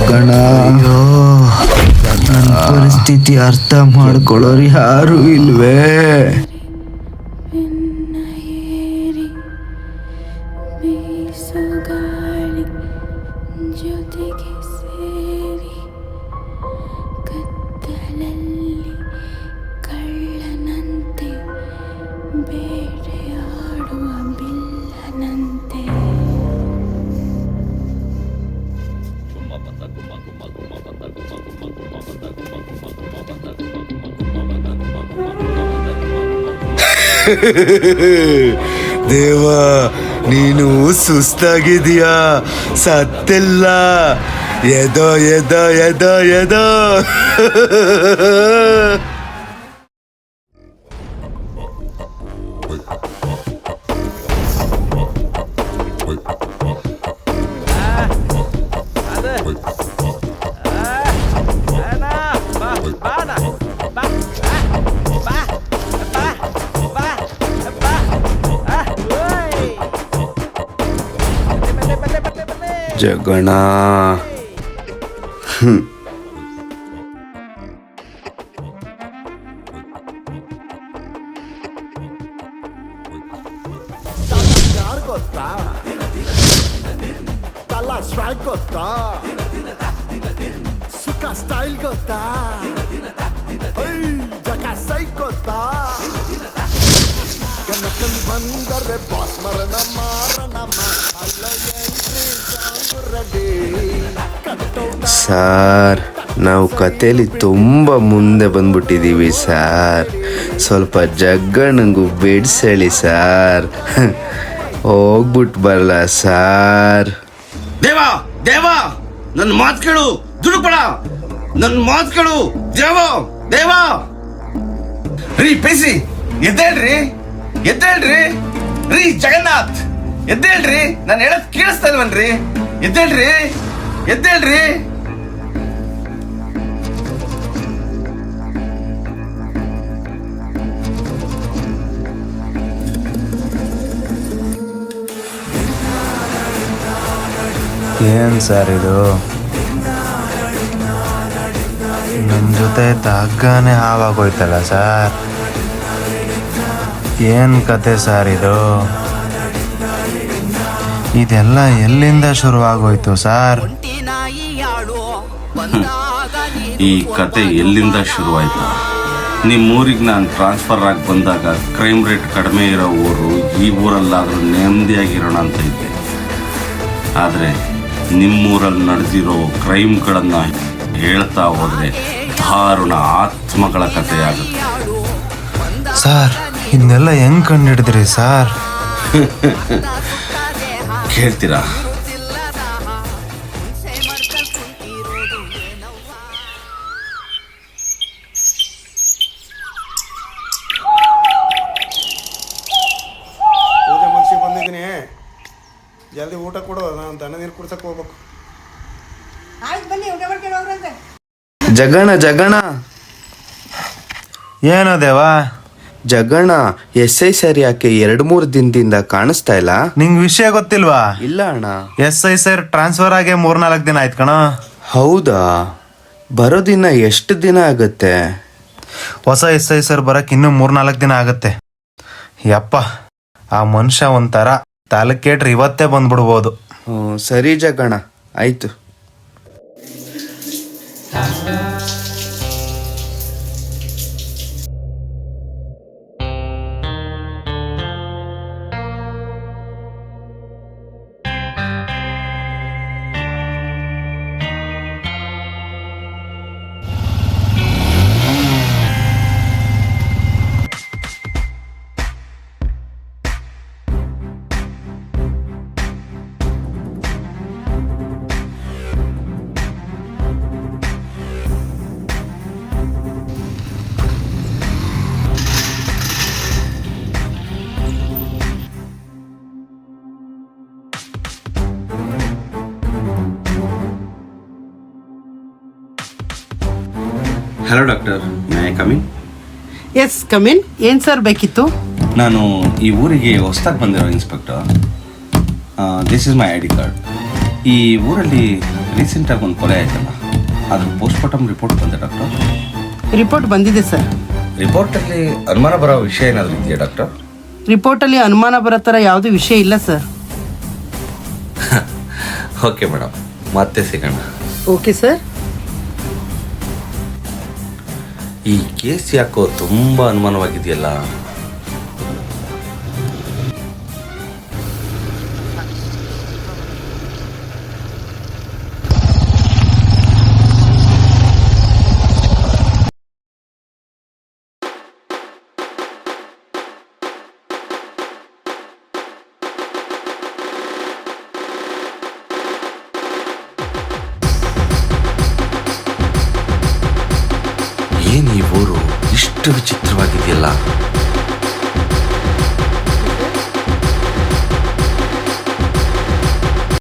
ಜಗಣ, ನನ್ನ ಪರಿಸ್ಥಿತಿ ಅರ್ಥ ಮಾಡ್ಕೊಳ್ಳೋರು ಯಾರು ಇಲ್ವೇ? ಜೊತೆಗೆ ಸೇರಿ ಕತ್ತಲಲ್ಲಿ ಕಳ್ಳನಂತೆ ಬೇಟೆಯಾಡುವ ಬಿಲ್ಲನಂತೆ. ದೇವ, ನೀನು ಸುಸ್ತಾಗಿದೀಯಾ? ಸತ್ತಿಲ್ಲ. ಎದೋ ಎದೋ ಎದೋ ಎದೋ. ಜಗಣ, ಗೊತ್ತಾ? ತಲ ಸ್ಟ್ರೈಕ್ ಗೊತ್ತಾ? ಸುಖ ಸ್ಟೈಲ್ ಗೊತ್ತಾ? ಜಗ ಸೈಕ್ ಗೊತ್ತಾ? ಕನಕಲ್ ಬಂದರೆ ಬಾಸ್ ಮರಣ ಮಾರಣ ಸಾರ್, ನಾವು ಕಥೆಯಲ್ಲಿ ತುಂಬ ಮುಂದೆ ಬಂದ್ಬಿಟ್ಟಿದ್ದೀವಿ ಸಾರ್. ಸ್ವಲ್ಪ ಜಗ್ಗಣ್ಣಂಗೂ ಬಿಡ್ಸೇಳಿ ಸಾರ್. ಹೋಗ್ಬಿಟ್ಟು ಬರಲ್ಲ ಸಾರ್. ದೇವಾ ದೇವಾ, ನನ್ನ ಮಾತು ಕೇಳು, ದುಡುಕ್ಬೇಡ. ನನ್ನ ಮಾತು ಕೇಳು ದೇವಾ ದೇವಾ. ರೀ ಪೇಸಿ, ಎದ್ದೇಳ್ರಿ ಎದ್ದೇಳ್ರಿ. ರೀ ಜಗನ್ನಾಥ್, ಎದ್ದೇಳ್ರಿ. ನಾನು ಹೇಳೋದು ಕೇಳಿಸ್ತಾ ಇಲ್ವನ್ರಿ? ಎದ್ದೇಳ್ರಿ ಎದ್ದೇಳ್ರಿ. ಏನು ಸರ್ ಇದು? ನನ್ನ ಜೊತೆ ಹಗ್ಗನೇ ಹಾವಾಗೋಯ್ತಲ್ಲ ಸರ್. ಏನು ಕತೆ ಸರ್ ಇದು? ಇದೆಲ್ಲ ಎಲ್ಲಿಂದ ಶುರುವಾಗೋಯ್ತು ಸರ್? ಈ ಕತೆ ಎಲ್ಲಿಂದ ಶುರುವಾಯ್ತು? ನಿಮ್ಮೂರಿಗೆ ನಾನು ಟ್ರಾನ್ಸ್ಫರ್ ಆಗಿ ಬಂದಾಗ ಕ್ರೈಮ್ ರೇಟ್ ಕಡಿಮೆ ಇರೋ ಊರು ಈ ಊರಲ್ಲಾದರೂ ನೆಮ್ಮದಿಯಾಗಿರೋಣ ಅಂತ ಇದ್ದೆ. ಆದರೆ ನಿಮ್ಮೂರಲ್ಲಿ ನಡೆದಿರೋ ಕ್ರೈಮ್ಗಳನ್ನು ಹೇಳ್ತಾ ಹೋದರೆ ದಾರುಣ ಆತ್ಮಗಳ ಕಥೆಯಾಗುತ್ತೆ. ಸರ್, ಇದನ್ನೆಲ್ಲ ಹೆಂಗೆ ಕಂಡುಹಿಡಿದ್ರಿ ಸರ್? ಕೇಳ್ತೀರಾ? ಪೂಜೆ ಮುಗಿಸಿ ಬಂದಿದ್ದೀನಿ. ಜಲ್ದಿ ಊಟ ಕೊಡು, ನಾನು ದನ ನೀರು ಕುಡ್ಸಕ್ಕೆ ಹೋಗ್ಬೇಕು. ಜಗಣ ಜಗಣ. ಏನೋ ದೇವಾ? ಜಗಣ, SI ಸರ್ ಯಾಕೆ 2-3 ದಿನದಿಂದ ಕಾಣಿಸ್ತಾ ಇಲ್ಲ? ನಿಂಗೆ ವಿಷಯ ಗೊತ್ತಿಲ್ವಾ? ಇಲ್ಲ ಅಣ್ಣ. SI ಸರ್ ಟ್ರಾನ್ಸ್ಫರ್ ಆಗಿ 3-4 ದಿನ ಆಯ್ತು ಕಣ. ಹೌದಾ? ಬರೋ ದಿನ ಎಷ್ಟು ದಿನ ಆಗುತ್ತೆ? ಹೊಸ SI ಸರ್ ಬರಕ್ಕೆ ಇನ್ನೂ 3-4 ದಿನ ಆಗುತ್ತೆ. ಯಪ್ಪ, ಆ ಮನುಷ್ಯ ಒಂಥರ ತಾಲೂಕೇಟ್ರಿ ಇವತ್ತೇ ಬಂದ್ಬಿಡ್ಬೋದು. ಸರಿ ಜಗಣ, ಆಯ್ತು. Hello doctor, may I come in? Yes come in. ಏನು ಸರ್ ಬೇಕಿತ್ತು? ನಾನು ಈ ಊರಿಗೆ ಹೊಸದಾಗಿ ಬಂದಿರೋ inspector. This is my ID card. ಈ ಊರಲ್ಲಿ ರೀಸೆಂಟಾಗಿ ಒಂದು ಕೊಲೆ ಆಯ್ತಲ್ಲ, ಅದ್ರ ಪೋಸ್ಟ್ಮಾರ್ಟಮ್ ರಿಪೋರ್ಟ್ ಬಂದೆ ಡಾಕ್ಟರ್. ರಿಪೋರ್ಟ್ ಬಂದಿದೆ ಸರ್. ರಿಪೋರ್ಟಲ್ಲಿ ಅನುಮಾನ ಬರೋ ವಿಷಯ ಏನಾದರೂ ಇದೆಯಾ ಡಾಕ್ಟರ್? ರಿಪೋರ್ಟಲ್ಲಿ ಅನುಮಾನ ಬರೋ ಥರ ಯಾವುದೂ ವಿಷಯ ಇಲ್ಲ ಸರ್. ಓಕೆ ಮೇಡಮ್, ಮತ್ತೆ ಸಿಗೋಣ. Okay sir. ಈ ಕೇಸ್ ಯಾಕೋ ತುಂಬ ಅನುಮಾನವಾಗಿದೆಯಲ್ಲ. ಏನು ಈ ಊರು ಇಷ್ಟು ವಿಚಿತ್ರವಾಗಿದೆಯಲ್ಲ.